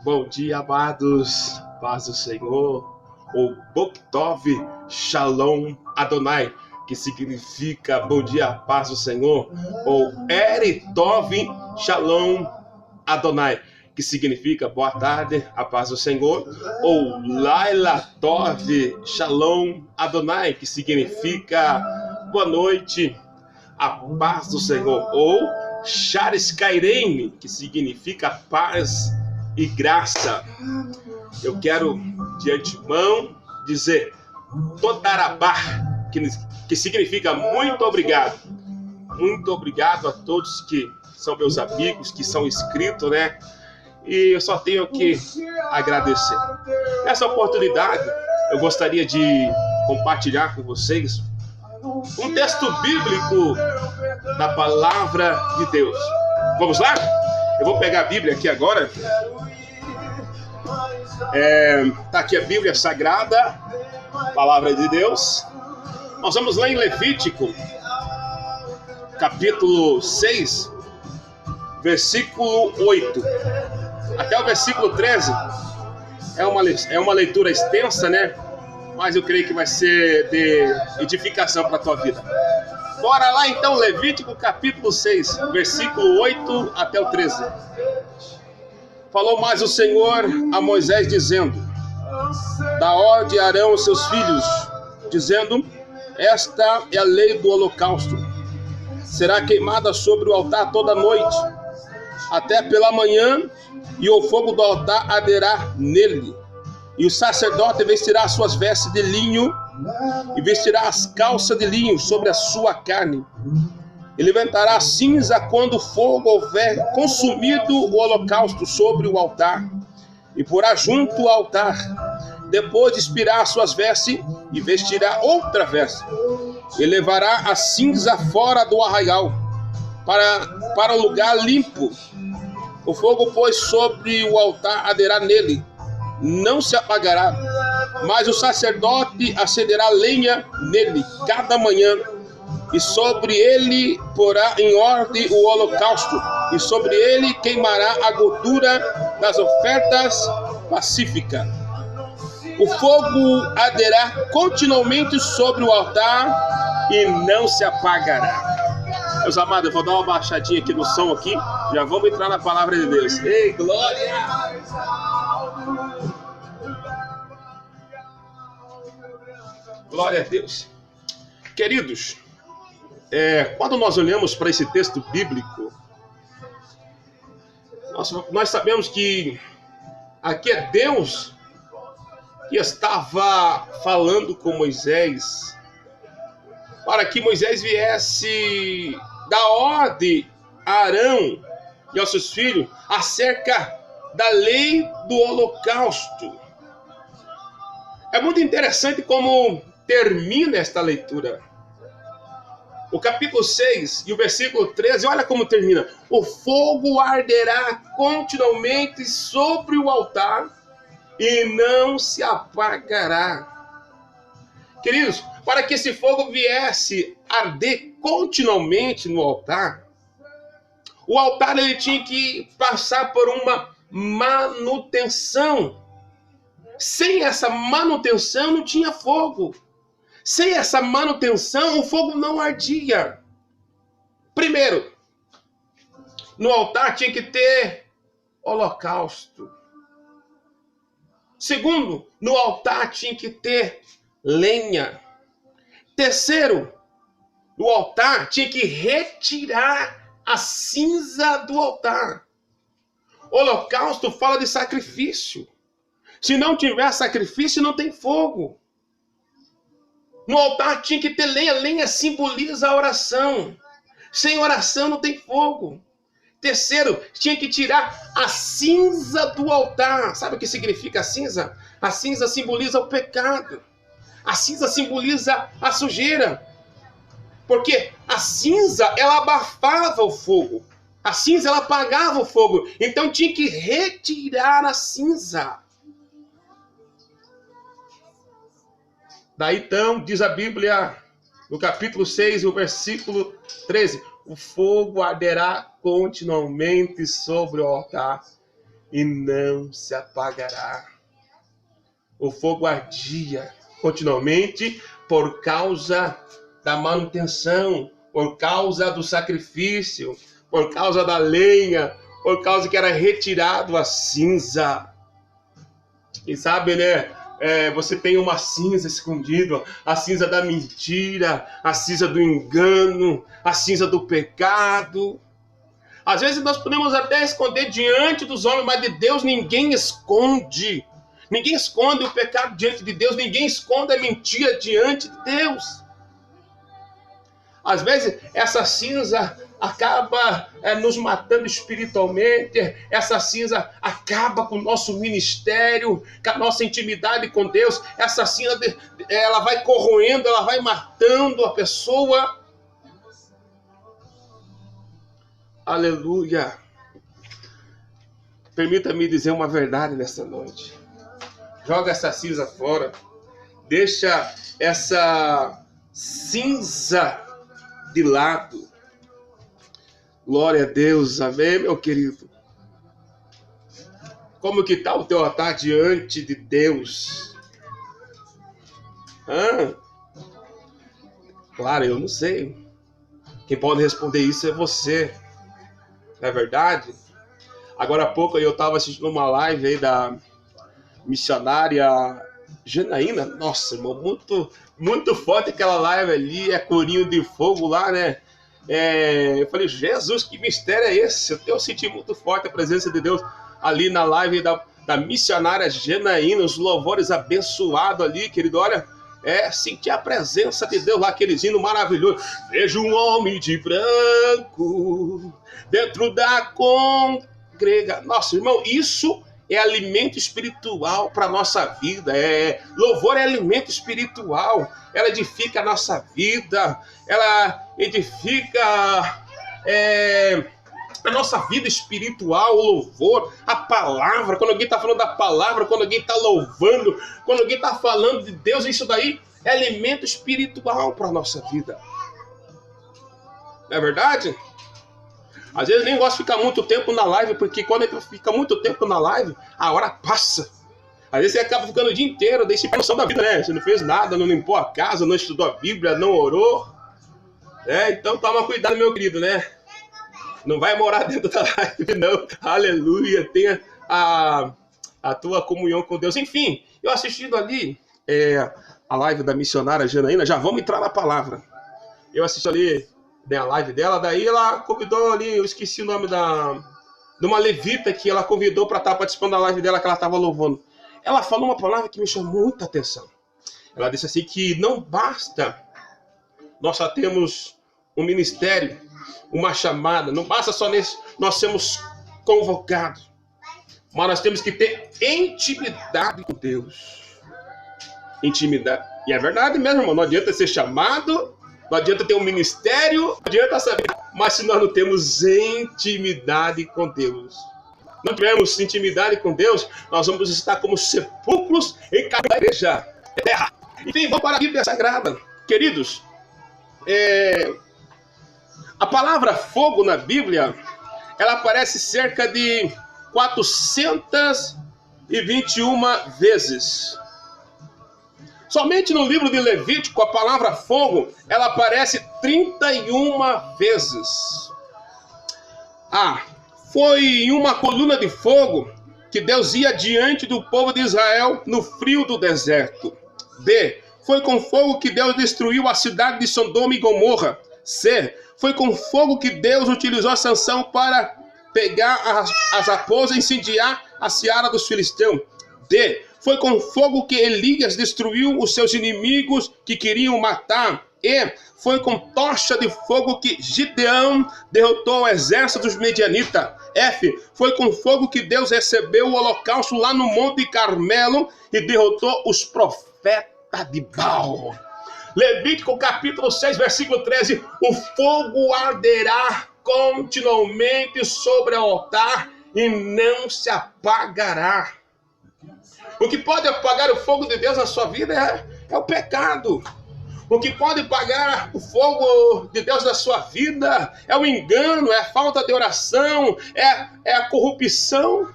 Bom dia, amados, paz do Senhor, ou Bok Tov Shalom Adonai, que significa bom dia, paz do Senhor, ou Eri Tov Shalom Adonai, que significa boa tarde, a paz do Senhor, ou Laila Tov Shalom Adonai, que significa boa noite, a paz do Senhor, ou Charis Kairem, que significa paz e graça. Eu quero de antemão dizer Todarabá, que significa muito obrigado. Muito obrigado a todos que são meus amigos, que são inscritos, né? E eu só tenho que agradecer. Nessa oportunidade, eu gostaria de compartilhar com vocês um texto bíblico da palavra de Deus. Vamos lá? Eu vou pegar a Bíblia aqui agora. Está aqui a Bíblia Sagrada, palavra de Deus. Nós vamos lá em Levítico, capítulo 6, versículo 8. Até o versículo 13. É uma leitura extensa, né? Mas eu creio que vai ser de edificação para a tua vida. Bora lá então, Levítico capítulo 6, versículo 8 até o 13. Falou mais o Senhor a Moisés, dizendo: dá ordem a Arão aos seus filhos, dizendo: esta é a lei do holocausto. Será queimada sobre o altar toda noite, até pela manhã, e o fogo do altar arderá nele. E o sacerdote vestirá as suas vestes de linho, e vestirá as calças de linho sobre a sua carne. E levantará a cinza quando o fogo houver consumido o holocausto sobre o altar, e porá junto ao altar. Depois despirar as suas vestes, e vestirá outra veste. E levará a cinza fora do arraial, para o lugar limpo. O fogo, pois, sobre o altar arderá nele, não se apagará, mas o sacerdote acenderá lenha nele cada manhã, e sobre ele porá em ordem o holocausto, e sobre ele queimará a gordura das ofertas pacíficas. O fogo arderá continuamente sobre o altar e não se apagará. Meus amados, eu vou dar uma baixadinha aqui no som aqui, já vamos entrar na palavra de Deus. Ei, glória! Glória a Deus. Queridos, quando nós olhamos para esse texto bíblico, nós sabemos que aqui é Deus que estava falando com Moisés, para que Moisés viesse dar ordem a Arão e aos seus filhos acerca da lei do holocausto. É muito interessante como termina esta leitura. O capítulo 6 e o versículo 13, olha como termina. O fogo arderá continuamente sobre o altar e não se apagará. Queridos, para que esse fogo viesse arder continuamente no altar, o altar ele tinha que passar por uma manutenção. Sem essa manutenção não tinha fogo. Sem essa manutenção, o fogo não ardia. Primeiro, no altar tinha que ter holocausto. Segundo, no altar tinha que ter lenha. Terceiro, no altar tinha que retirar a cinza do altar. Holocausto fala de sacrifício. Se não tiver sacrifício, não tem fogo. No altar tinha que ter lenha. Lenha simboliza a oração. Sem oração não tem fogo. Terceiro, tinha que tirar a cinza do altar. Sabe o que significa a cinza? A cinza simboliza o pecado. A cinza simboliza a sujeira. Porque a cinza, ela abafava o fogo. A cinza, ela apagava o fogo. Então tinha que retirar a cinza. Daí então, diz a Bíblia, no capítulo 6, o versículo 13, o fogo arderá continuamente sobre o altar e não se apagará. O fogo ardia continuamente por causa da manutenção, por causa do sacrifício, por causa da lenha, por causa que era retirado a cinza. E sabe, né? Você tem uma cinza escondida, a cinza da mentira, a cinza do engano, a cinza do pecado. Às vezes nós podemos até esconder diante dos homens, mas de Deus ninguém esconde. Ninguém esconde o pecado diante de Deus, ninguém esconde a mentira diante de Deus. Às vezes essa cinza acaba nos matando espiritualmente, essa cinza acaba com o nosso ministério, com a nossa intimidade com Deus, essa cinza ela vai corroendo, ela vai matando a pessoa. Aleluia. Permita-me dizer uma verdade nessa noite. Joga essa cinza fora. Deixa essa cinza de lado. Glória a Deus. Amém, meu querido? Como que está o teu altar diante de Deus? Claro, eu não sei. Quem pode responder isso é você. Não é verdade? Agora há pouco eu estava assistindo uma live aí da missionária Janaína. Nossa, irmão, muito forte aquela live ali, corinho de fogo lá, né? Eu falei, Jesus, que mistério é esse? Eu senti muito forte a presença de Deus ali na live da missionária Janaína, os louvores abençoados ali, querido. Olha, senti a presença de Deus lá, aqueles hinos maravilhosos. Vejo um homem de branco dentro da congregação. Nossa, irmão, isso é alimento espiritual para a nossa vida. Louvor é alimento espiritual. Ela edifica a nossa vida. Ela edifica a nossa vida espiritual, o louvor, a palavra. Quando alguém está falando da palavra, quando alguém está louvando, quando alguém está falando de Deus, isso daí é alimento espiritual para a nossa vida. Não é verdade? Às vezes eu nem gosto de ficar muito tempo na live, porque quando ele fica muito tempo na live, a hora passa. Às vezes você acaba ficando o dia inteiro, daí você perde noção da vida, né? Você não fez nada, não limpou a casa, não estudou a Bíblia, não orou. Então toma cuidado, meu querido, né? Não vai morar dentro da live, não. Aleluia, tenha a tua comunhão com Deus. Enfim, eu assistindo ali a live da missionária Janaína, já vamos entrar na palavra. Eu assisti ali a live dela, daí ela convidou ali, eu esqueci o nome de uma levita que ela convidou para estar participando da live dela, que ela estava louvando. Ela falou uma palavra que me chamou muita atenção. Ela disse assim que não basta nós só temos um ministério, uma chamada, não basta só nós sermos convocados, mas nós temos que ter intimidade com Deus. Intimidade. E é verdade mesmo, irmão, não adianta ser chamado, não adianta ter um ministério, não adianta saber, mas se nós não temos intimidade com Deus, não tivermos intimidade com Deus, nós vamos estar como sepulcros em cada igreja terra. Enfim, vamos para a Bíblia Sagrada. Queridos, a palavra fogo na Bíblia, ela aparece cerca de 421 vezes. Somente no livro de Levítico, a palavra fogo, ela aparece 31 vezes. Foi em uma coluna de fogo que Deus ia diante do povo de Israel no frio do deserto. B. Foi com fogo que Deus destruiu a cidade de Sodoma e Gomorra. C. Foi com fogo que Deus utilizou Sansão para pegar as raposas e incendiar a seara dos filisteus. D. Foi com fogo que Elias destruiu os seus inimigos que queriam matar. E. Foi com tocha de fogo que Gideão derrotou o exército dos medianitas. F. Foi com fogo que Deus recebeu o holocausto lá no Monte Carmelo e derrotou os profetas de Baal. Levítico capítulo 6, versículo 13. O fogo arderá continuamente sobre o altar e não se apagará. O que pode apagar o fogo de Deus na sua vida é o pecado. O que pode apagar o fogo de Deus na sua vida é o engano, é a falta de oração, é a corrupção.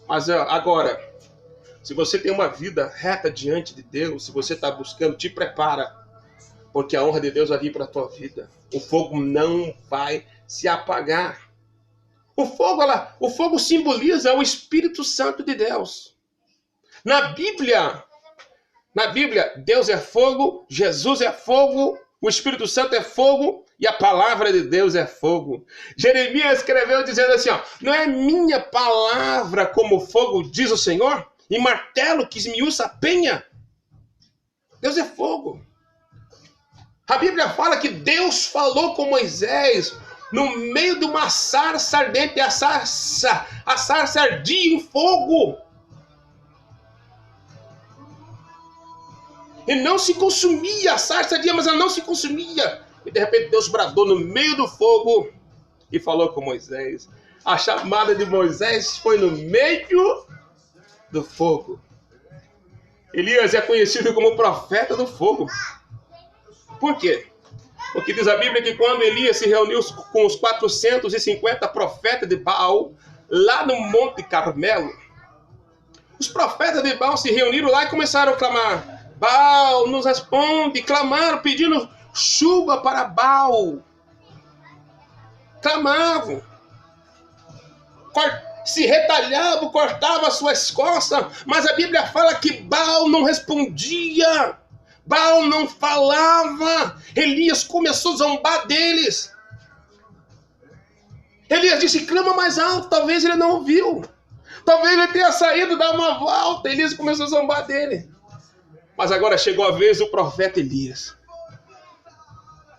Mas agora, se você tem uma vida reta diante de Deus, se você está buscando, te prepara, porque a honra de Deus vai vir para a tua vida. O fogo não vai se apagar. O fogo simboliza o Espírito Santo de Deus. Na Bíblia, Deus é fogo, Jesus é fogo, o Espírito Santo é fogo e a palavra de Deus é fogo. Jeremias escreveu dizendo assim, ó, não é minha palavra como fogo, diz o Senhor, e martelo que esmiuça a penha. Deus é fogo. A Bíblia fala que Deus falou com Moisés no meio de uma sarça ardente, a sarça ardia em fogo. E não se consumia, a sarça ardia, mas ela não se consumia. E de repente Deus bradou no meio do fogo e falou com Moisés. A chamada de Moisés foi no meio do fogo. Elias é conhecido como profeta do fogo. Por quê? Porque diz a Bíblia que quando Elias se reuniu com os 450 profetas de Baal, lá no Monte Carmelo, os profetas de Baal se reuniram lá e começaram a clamar, Baal nos responde, clamaram pedindo chuva para Baal. Clamavam. Se retalhavam, cortavam as suas costas, mas a Bíblia fala que Baal não respondia. Baal não falava. Elias começou a zombar deles. Elias disse, clama mais alto. Talvez ele não ouviu. Talvez ele tenha saído, dar uma volta. Elias começou a zombar dele. Mas agora chegou a vez do profeta Elias.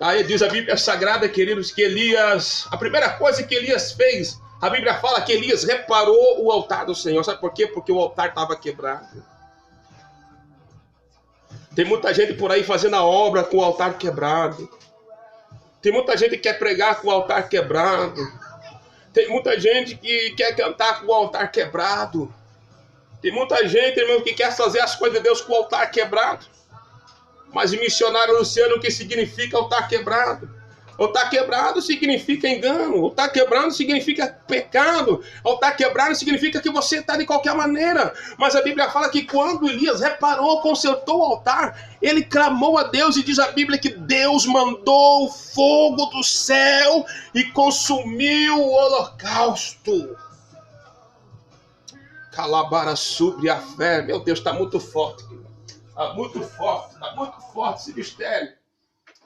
Aí diz a Bíblia Sagrada, queridos, que Elias, a primeira coisa que Elias fez, a Bíblia fala que Elias reparou o altar do Senhor. Sabe por quê? Porque o altar estava quebrado. Tem muita gente por aí fazendo a obra com o altar quebrado. Tem muita gente que quer pregar com o altar quebrado. Tem muita gente que quer cantar com o altar quebrado. Tem muita gente, irmão, que quer fazer as coisas de Deus com o altar quebrado. Mas o missionário Luciano, o que significa altar quebrado? Altar quebrado significa engano. Altar quebrado significa pecado. Altar quebrado significa que você está de qualquer maneira. Mas a Bíblia fala que quando Elias reparou, consertou o altar, ele clamou a Deus e diz a Bíblia que Deus mandou fogo do céu e consumiu o holocausto. Calabara sobre a fé. Meu Deus, está muito forte. Está muito forte esse mistério.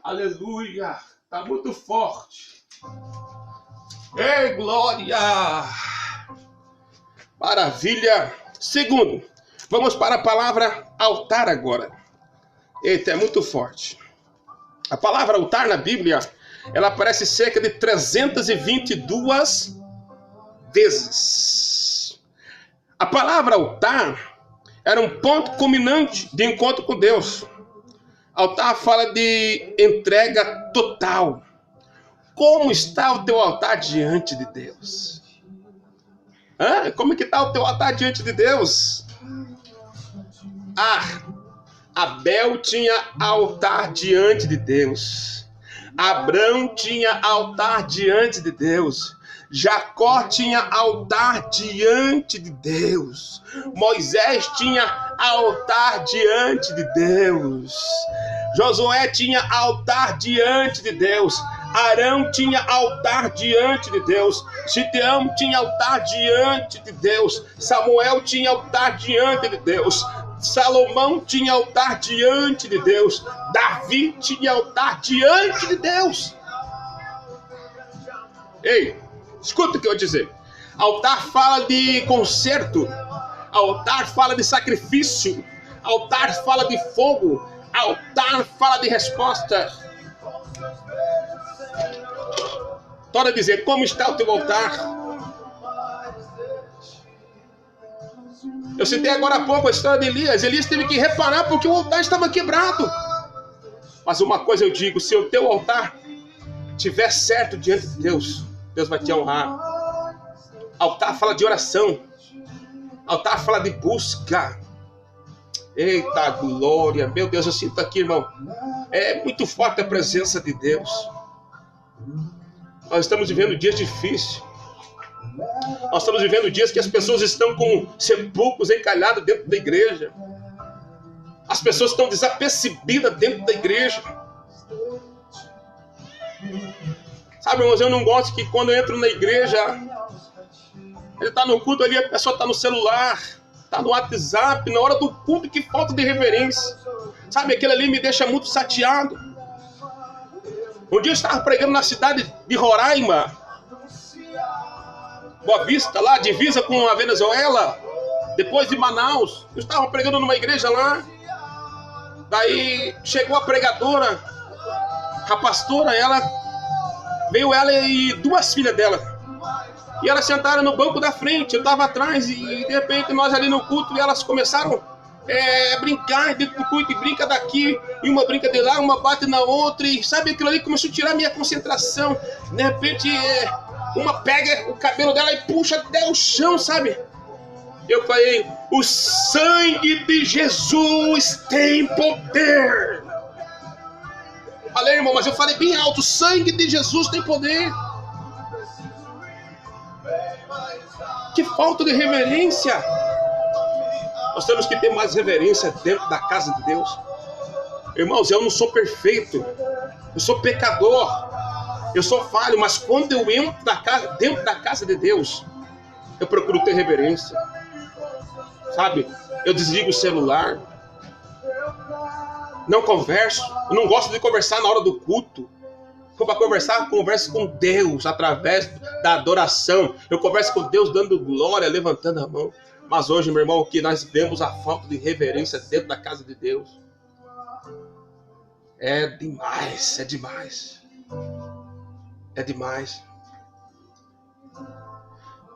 Aleluia. Está muito forte. Ei, glória! Maravilha! Segundo, vamos para a palavra altar agora. Eita, é muito forte. A palavra altar na Bíblia, ela aparece cerca de 322 vezes. A palavra altar era um ponto culminante de encontro com Deus. Altar fala de entrega total. Como está o teu altar diante de Deus? Como é que está o teu altar diante de Deus? Abel tinha altar diante de Deus. Abraão tinha altar diante de Deus. Jacó tinha altar diante de Deus. Moisés tinha altar diante de Deus. Josué tinha altar diante de Deus. Arão tinha altar diante de Deus. Gideão tinha altar diante de Deus. Samuel tinha altar diante de Deus. Salomão tinha altar diante de Deus. Davi tinha altar diante de Deus. Ei, escuta o que eu vou dizer. Altar fala de concerto. Altar fala de sacrifício. Altar fala de fogo. Altar fala de resposta. Torna a dizer, como está o teu altar? Eu citei agora há pouco a história de Elias. Elias teve que reparar porque o altar estava quebrado. Mas uma coisa eu digo, se o teu altar estiver certo diante de Deus, Deus vai te honrar. Altar fala de oração. Altar fala de busca. Eita glória. Meu Deus, eu sinto aqui, irmão. É muito forte a presença de Deus. Nós estamos vivendo dias difíceis. Nós estamos vivendo dias que as pessoas estão com sepulcros encalhados dentro da igreja. As pessoas estão desapercebidas dentro da igreja. Sabe, irmãos, eu não gosto que quando eu entro na igreja, ele está no culto ali, a pessoa está no celular, está no WhatsApp, na hora do culto, que falta de reverência. Sabe, aquilo ali me deixa muito chateado. Um dia eu estava pregando na cidade de Roraima, Boa Vista, lá, divisa com a Venezuela, depois de Manaus. Eu estava pregando numa igreja lá. Daí chegou a pregadora, a pastora, veio ela e duas filhas dela. E elas sentaram no banco da frente, eu estava atrás, e de repente nós ali no culto, e elas começaram a brincar dentro do culto, e brinca daqui, e uma brinca de lá, uma bate na outra, e sabe, aquilo ali começou a tirar minha concentração. De repente, uma pega o cabelo dela e puxa até o chão, sabe? Eu falei, o sangue de Jesus tem poder. Falei, irmão, mas eu falei bem alto, o sangue de Jesus tem poder. Que falta de reverência. Nós temos que ter mais reverência dentro da casa de Deus. Irmãos, eu não sou perfeito. Eu sou pecador. Eu sou falho, mas quando eu entro dentro da casa de Deus, eu procuro ter reverência. Sabe? Eu desligo o celular. Não converso. Eu não gosto de conversar na hora do culto. Para conversar, eu converso com Deus através da adoração. Eu converso com Deus dando glória, levantando a mão. Mas hoje, meu irmão, o que nós vemos a falta de reverência dentro da casa de Deus é demais, é demais. É demais.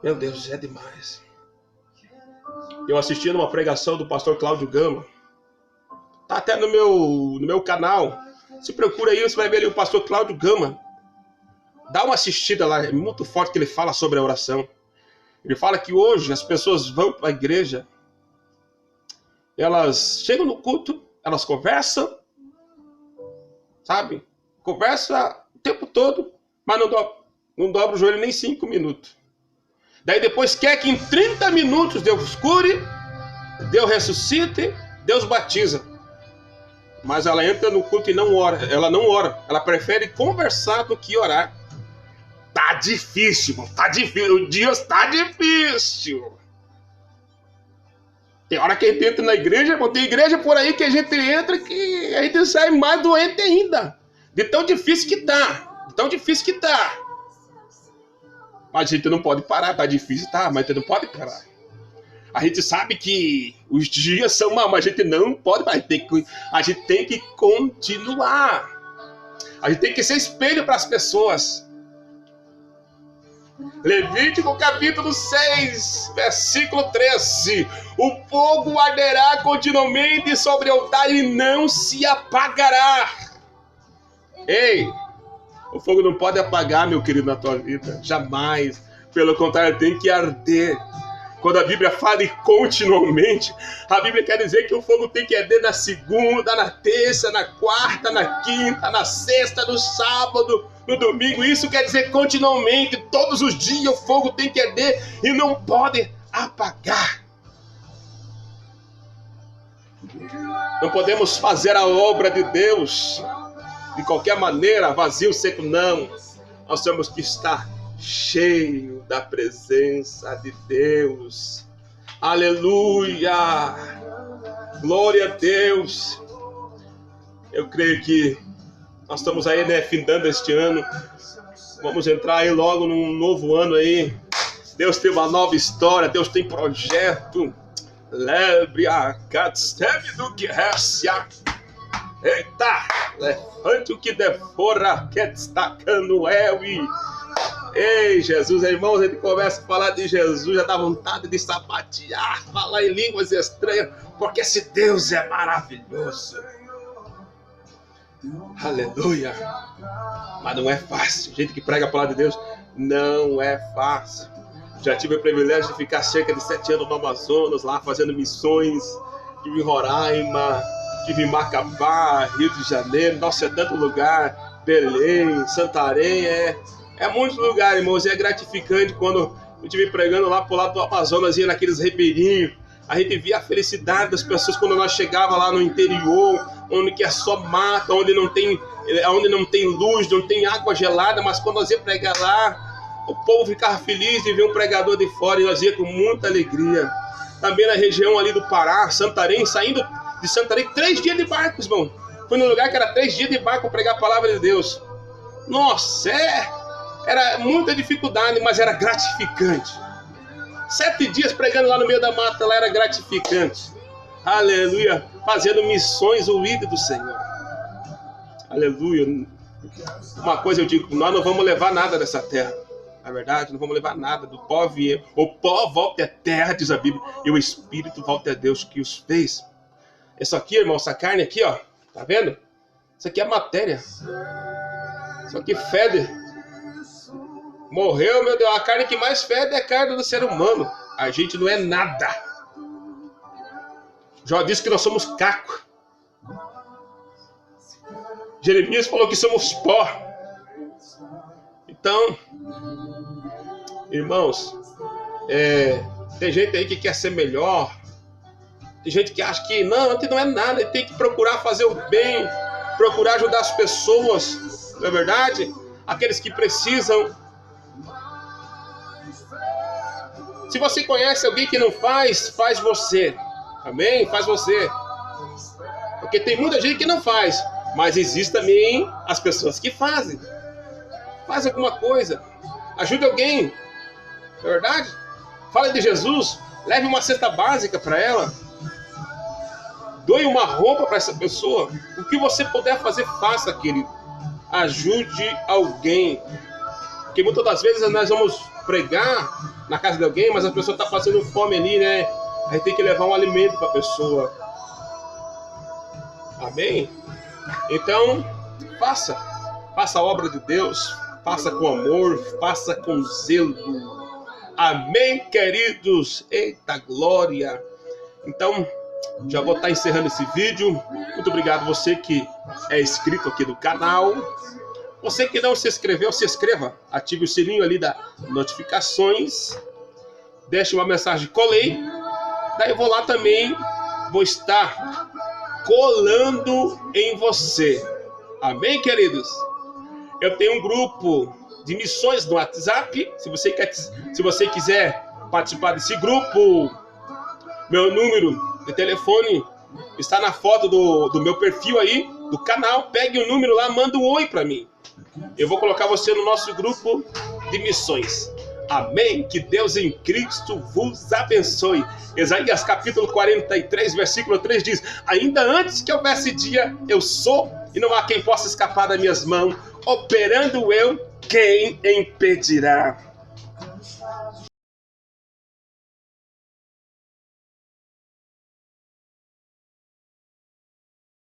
Meu Deus, é demais. Eu assisti numa pregação do pastor Cláudio Gama. Tá até no meu canal. Se procura aí, você vai ver ali o pastor Cláudio Gama. Dá uma assistida lá, é muito forte que ele fala sobre a oração. Ele fala que hoje as pessoas vão para a igreja, elas chegam no culto, elas conversam, sabe? Conversa o tempo todo, mas não dobra o joelho nem 5 minutos. Daí depois quer que em 30 minutos Deus cure, Deus ressuscite, Deus batiza. Mas ela entra no culto e não ora. Ela não ora. Ela prefere conversar do que orar. Tá difícil, irmão. Tá difícil. O dia está difícil. Tem hora que a gente entra na igreja, irmão. Tem igreja por aí que a gente entra que a gente sai mais doente ainda. De tão difícil que tá. De tão difícil que tá. Mas a gente não pode parar. Tá difícil, tá? Mas a gente não pode parar. A gente sabe que os dias são maus, mas a gente não pode, a gente tem que continuar. A gente tem que ser espelho para as pessoas. Levítico capítulo 6, versículo 13. O fogo arderá continuamente sobre o altar e não se apagará. Ei, o fogo não pode apagar, meu querido, na tua vida. Jamais. Pelo contrário, tem que arder. Quando a Bíblia fala em continuamente, a Bíblia quer dizer que o fogo tem que arder na segunda, na terça, na quarta, na quinta, na sexta, no sábado, no domingo. Isso quer dizer continuamente, todos os dias o fogo tem que arder e não pode apagar. Não podemos fazer a obra de Deus de qualquer maneira, vazio, seco, não. Nós temos que estar cheio da presença de Deus. Aleluia! Glória a Deus! Eu creio que nós estamos aí, né, findando este ano. Vamos entrar aí logo num novo ano aí. Deus tem uma nova história, Deus tem projeto. Lebre a catsteve do que récia. Eita! Levante o que devora, que destacando e ei, Jesus, irmãos, a gente começa a falar de Jesus, já dá vontade de sapatear, falar em línguas estranhas, porque esse Deus é maravilhoso. Aleluia. Mas não é fácil. Gente que prega a palavra de Deus, não é fácil. Já tive o privilégio de ficar cerca de 7 anos no Amazonas, lá fazendo missões. Tive em Roraima, tive em Macapá, Rio de Janeiro, nossa, é tanto lugar, Belém, Santarém, é muitos lugares, irmãos, e é gratificante quando Eu estive pregando lá pro lado do Amazonas, ia naqueles ribeirinhos. A gente via a felicidade das pessoas quando nós chegava lá no interior, onde que é só mata, onde não tem luz, não tem água gelada, mas quando nós ia pregar lá, o povo ficava feliz de ver um pregador de fora e nós ia com muita alegria. Também na região ali do Pará, Santarém, saindo de Santarém, 3 dias de barco, irmão. Fui num lugar que era 3 dias de barco para pregar a palavra de Deus. Nossa, era muita dificuldade, mas era gratificante. 7 dias pregando lá no meio da mata, lá era gratificante. Aleluia. Fazendo missões ouvidas do Senhor. Aleluia. Uma coisa eu digo, nós não vamos levar nada dessa terra. Na verdade, não vamos levar nada do pó. O pó volta à terra, diz a Bíblia, e o Espírito volta a Deus que os fez. Isso aqui, irmão, essa carne aqui, ó. Tá vendo? Isso aqui é matéria. Isso aqui fede. Morreu, meu Deus. A carne que mais fede é a carne do ser humano. A gente não é nada. Jó disse que nós somos caco. Jeremias falou que somos pó. Então, irmãos, tem gente aí que quer ser melhor. Tem gente que acha que não é nada. Ele tem que procurar fazer o bem, procurar ajudar as pessoas. Não é verdade? Aqueles que precisam. Se você conhece alguém que não faz, faz você. Amém? Faz você. Porque tem muita gente que não faz. Mas existe também as pessoas que fazem. Faz alguma coisa. Ajude alguém. Não é verdade? Fale de Jesus. Leve uma cesta básica para ela. Doe uma roupa para essa pessoa. O que você puder fazer, faça, querido. Ajude alguém. Porque muitas das vezes nós vamos pregar na casa de alguém, mas a pessoa está passando fome ali, né? A gente tem que levar um alimento para a pessoa. Amém? Então, faça a obra de Deus, faça com amor, faça com zelo. Amém, queridos? Eita glória! Então, já vou estar encerrando esse vídeo. Muito obrigado você que é inscrito aqui no canal. Você que não se inscreveu, se inscreva. Ative o sininho ali das notificações. Deixe uma mensagem, colei. Daí eu vou lá também, vou estar colando em você. Amém, queridos? Eu tenho um grupo de missões no WhatsApp. Se você quiser participar desse grupo, meu número de telefone está na foto do meu perfil aí, do canal. Pegue o número lá, manda um oi para mim. Eu vou colocar você no nosso grupo de missões. Amém? Que Deus em Cristo vos abençoe. Isaías capítulo 43, versículo 3 diz: ainda antes que houvesse dia, eu sou, e não há quem possa escapar das minhas mãos. Operando eu, quem impedirá?